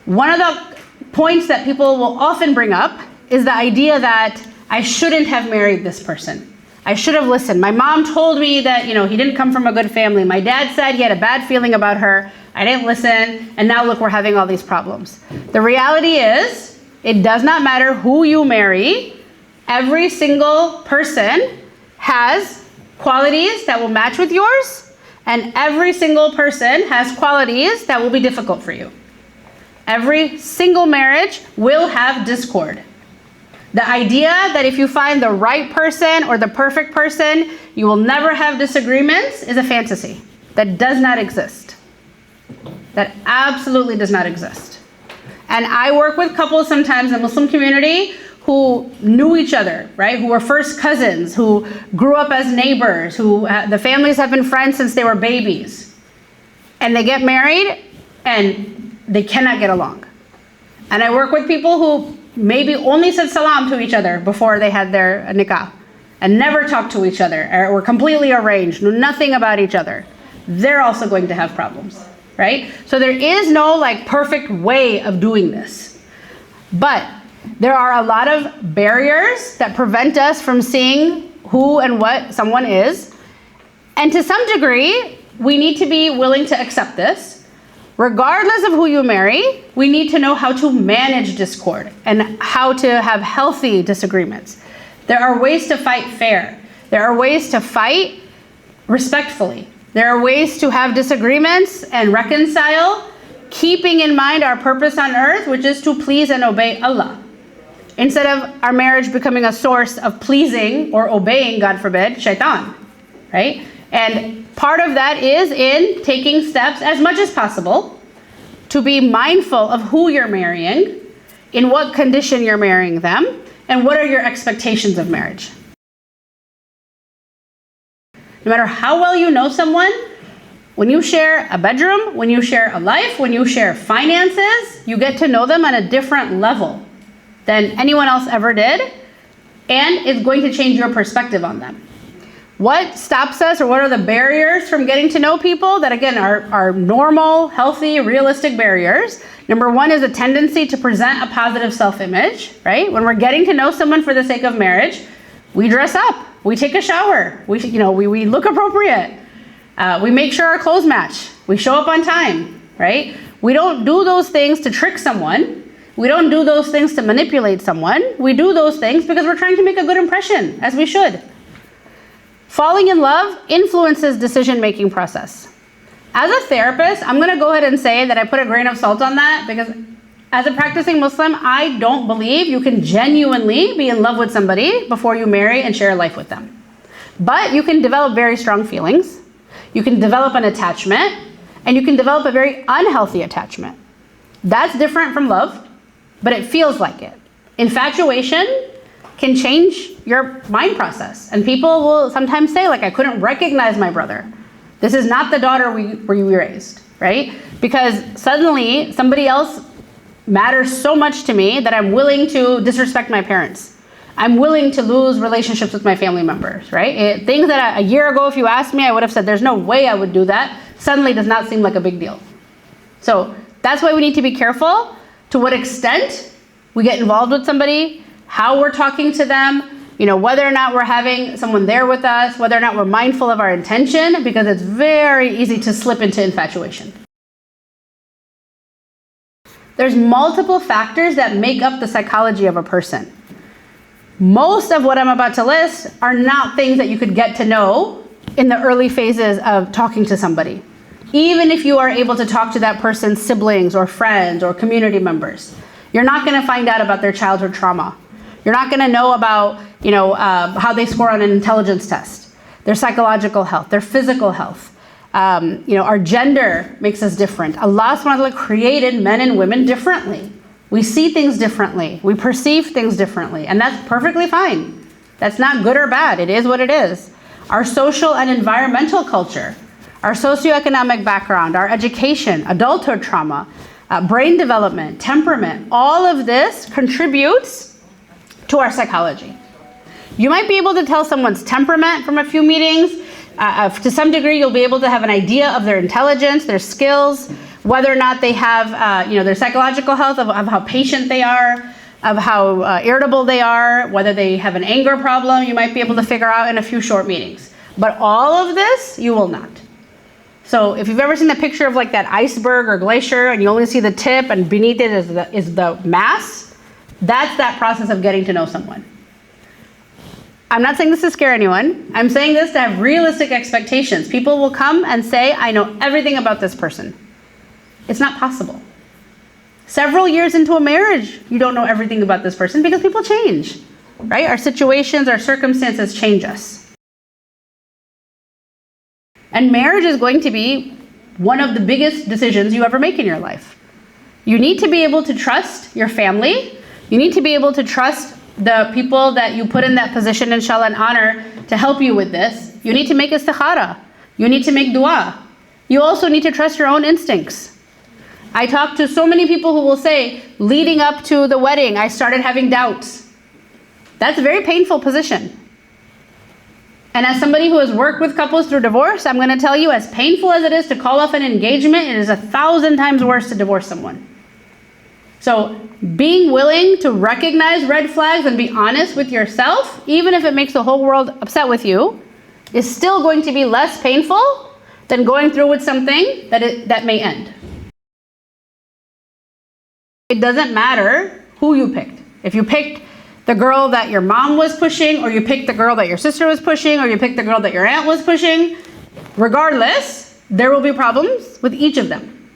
One of the points that people will often bring up is the idea that I shouldn't have married this person. I should have listened. My mom told me that, he didn't come from a good family. My dad said he had a bad feeling about her. I didn't listen, and now look, we're having all these problems. The reality is, it does not matter who you marry. Every single person has qualities that will match with yours, and every single person has qualities that will be difficult for you. Every single marriage will have discord. The idea that if you find the right person or the perfect person, you will never have disagreements is a fantasy that does not exist. That absolutely does not exist. And I work with couples sometimes in the Muslim community who knew each other, right? Who were first cousins, who grew up as neighbors, who the families have been friends since they were babies. And they get married and they cannot get along. And I work with people who maybe only said salam to each other before they had their nikah and never talked to each other or were completely arranged, knew nothing about each other. They're also going to have problems, right? So there is no perfect way of doing this. But there are a lot of barriers that prevent us from seeing who and what someone is. And to some degree, we need to be willing to accept this. Regardless of who you marry, we need to know how to manage discord and how to have healthy disagreements. There are ways to fight fair. There are ways to fight respectfully. There are ways to have disagreements and reconcile, keeping in mind our purpose on earth, which is to please and obey Allah. Instead of our marriage becoming a source of pleasing or obeying, God forbid, shaitan, right? And part of that is in taking steps as much as possible to be mindful of who you're marrying, in what condition you're marrying them, and what are your expectations of marriage. No matter how well you know someone, when you share a bedroom, when you share a life, when you share finances, you get to know them on a different level than anyone else ever did, and it's going to change your perspective on them. What stops us, or what are the barriers from getting to know people that, again, are normal, healthy, realistic barriers? Number one is a tendency to present a positive self-image, right? When we're getting to know someone for the sake of marriage, we dress up, we take a shower, we look appropriate, we make sure our clothes match, we show up on time, right? We don't do those things to trick someone. We don't do those things to manipulate someone. We do those things because we're trying to make a good impression, as we should. Falling in love influences decision-making process. As a therapist, I'm going to go ahead and say that I put a grain of salt on that because as a practicing Muslim, I don't believe you can genuinely be in love with somebody before you marry and share a life with them. But you can develop very strong feelings, you can develop an attachment, and you can develop a very unhealthy attachment. That's different from love, but it feels like it. Infatuation can change your mind process. And people will sometimes say, I couldn't recognize my brother. This is not the daughter we raised, right? Because suddenly somebody else matters so much to me that I'm willing to disrespect my parents. I'm willing to lose relationships with my family members, right? Things that a year ago, if you asked me, I would have said, there's no way I would do that, suddenly does not seem like a big deal. So that's why we need to be careful to what extent we get involved with somebody, how we're talking to them, whether or not we're having someone there with us, whether or not we're mindful of our intention, because it's very easy to slip into infatuation. There's multiple factors that make up the psychology of a person. Most of what I'm about to list are not things that you could get to know in the early phases of talking to somebody. Even if you are able to talk to that person's siblings or friends or community members, you're not going to find out about their childhood trauma. You're not going to know about, how they score on an intelligence test, their psychological health, their physical health. Our gender makes us different. Allah subhanahu wa ta'ala created men and women differently. We see things differently. We perceive things differently. And that's perfectly fine. That's not good or bad. It is what it is. Our social and environmental culture, our socioeconomic background, our education, adulthood trauma, brain development, temperament, all of this contributes to our psychology. You might be able to tell someone's temperament from a few meetings. To some degree, you'll be able to have an idea of their intelligence, their skills. whether or not they have, their psychological health, of how patient they are, of how irritable they are, whether they have an anger problem, you might be able to figure out in a few short meetings. But all of this, you will not. So if you've ever seen the picture of like that iceberg or glacier and you only see the tip and beneath it is the mass, that's that process of getting to know someone. I'm not saying this to scare anyone. I'm saying this to have realistic expectations. People will come and say, I know everything about this person. It's not possible. Several years into a marriage, you don't know everything about this person because people change, right? Our situations, our circumstances change us. And marriage is going to be one of the biggest decisions you ever make in your life. You need to be able to trust your family. You need to be able to trust the people that you put in that position, inshallah, and honor to help you with this. You need to make istikhara. You need to make dua. You also need to trust your own instincts. I talk to so many people who will say, leading up to the wedding, I started having doubts. That's a very painful position. And as somebody who has worked with couples through divorce, I'm going to tell you, as painful as it is to call off an engagement, it is 1,000 times worse to divorce someone. So being willing to recognize red flags and be honest with yourself, even if it makes the whole world upset with you, is still going to be less painful than going through with something that may end. It doesn't matter who you picked. If you picked the girl that your mom was pushing, or you picked the girl that your sister was pushing, or you picked the girl that your aunt was pushing, regardless, there will be problems with each of them.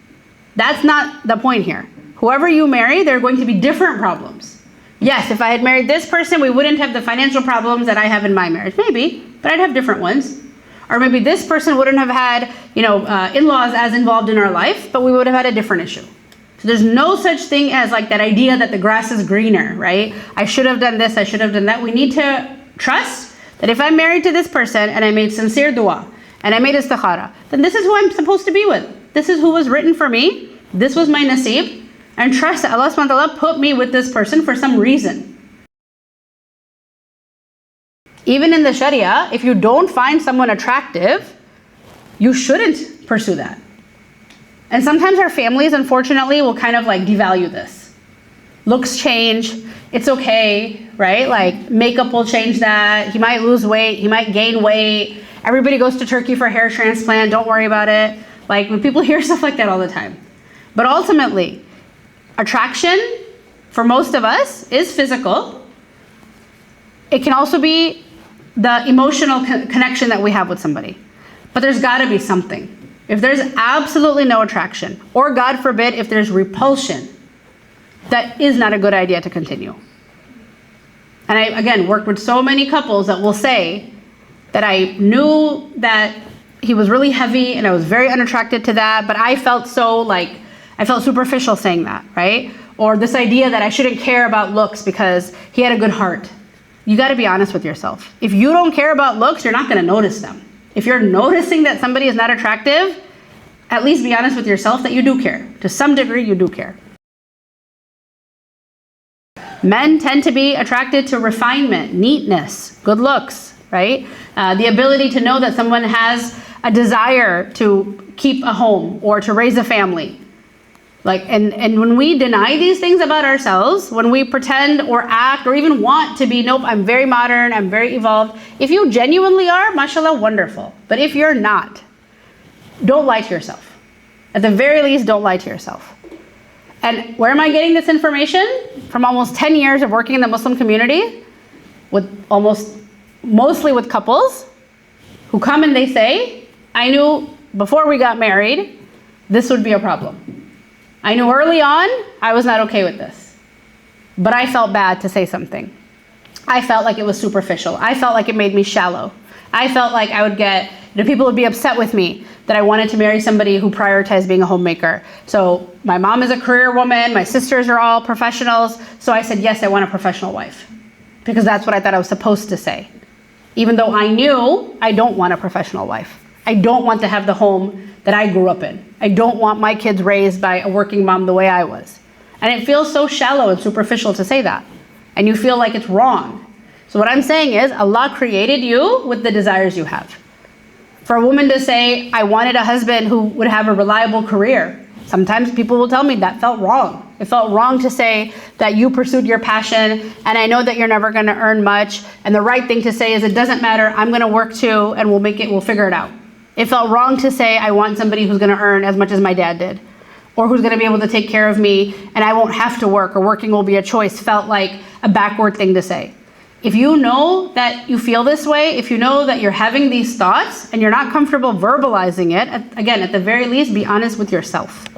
That's not the point here. Whoever you marry, there are going to be different problems. Yes, if I had married this person, we wouldn't have the financial problems that I have in my marriage. Maybe, but I'd have different ones. Or maybe this person wouldn't have had, in-laws as involved in our life, but we would have had a different issue. So there's no such thing as like that idea that the grass is greener, right? I should have done this, I should have done that. We need to trust that if I'm married to this person and I made sincere dua and I made istikhara, then this is who I'm supposed to be with. This is who was written for me. This was my nasib. And trust that Allah subhanahu wa ta'ala put me with this person for some reason. Even in the Sharia, if you don't find someone attractive, you shouldn't pursue that. And sometimes our families, unfortunately, will kind of like devalue this. Looks change, it's okay, right? Like makeup will change that. He might lose weight, he might gain weight. Everybody goes to Turkey for hair transplant, don't worry about it. Like when people hear stuff like that all the time. But ultimately, attraction for most of us is physical. It can also be the emotional connection that we have with somebody. But there's got to be something. If there's absolutely no attraction, or God forbid, if there's repulsion, that is not a good idea to continue. And I, again, worked with so many couples that will say that I knew that he was really heavy and I was very unattracted to that, but I felt superficial saying that, right? Or this idea that I shouldn't care about looks because he had a good heart. You got to be honest with yourself. If you don't care about looks, you're not going to notice them. If you're noticing that somebody is not attractive, at least be honest with yourself that you do care. To some degree, you do care. Men tend to be attracted to refinement, neatness, good looks, right? The ability to know that someone has a desire to keep a home or to raise a family. And when we deny these things about ourselves, when we pretend or act or even want to be, nope, I'm very modern, I'm very evolved. If you genuinely are, mashallah, wonderful. But if you're not, don't lie to yourself. At the very least, don't lie to yourself. And where am I getting this information? From almost 10 years of working in the Muslim community, with mostly with couples who come and they say, I knew before we got married, this would be a problem. I knew early on I was not okay with this, but I felt bad to say something. I felt like it was superficial. I felt like it made me shallow. I felt like I would get, people would be upset with me that I wanted to marry somebody who prioritized being a homemaker. So my mom is a career woman, my sisters are all professionals, so I said, yes, I want a professional wife, because that's what I thought I was supposed to say. Even though I knew I don't want a professional wife. I don't want to have the home that I grew up in. I don't want my kids raised by a working mom the way I was. And it feels so shallow and superficial to say that. And you feel like it's wrong. So what I'm saying is, Allah created you with the desires you have. For a woman to say, I wanted a husband who would have a reliable career, Sometimes people will tell me that felt wrong. It felt wrong to say that you pursued your passion, and I know that you're never going to earn much, and the right thing to say is it doesn't matter, I'm going to work too, and we'll figure it out. It felt wrong to say I want somebody who's going to earn as much as my dad did, or who's going to be able to take care of me and I won't have to work, or working will be a choice, felt like a backward thing to say. If you know that you feel this way, if you know that you're having these thoughts and you're not comfortable verbalizing it, again, at the very least, be honest with yourself.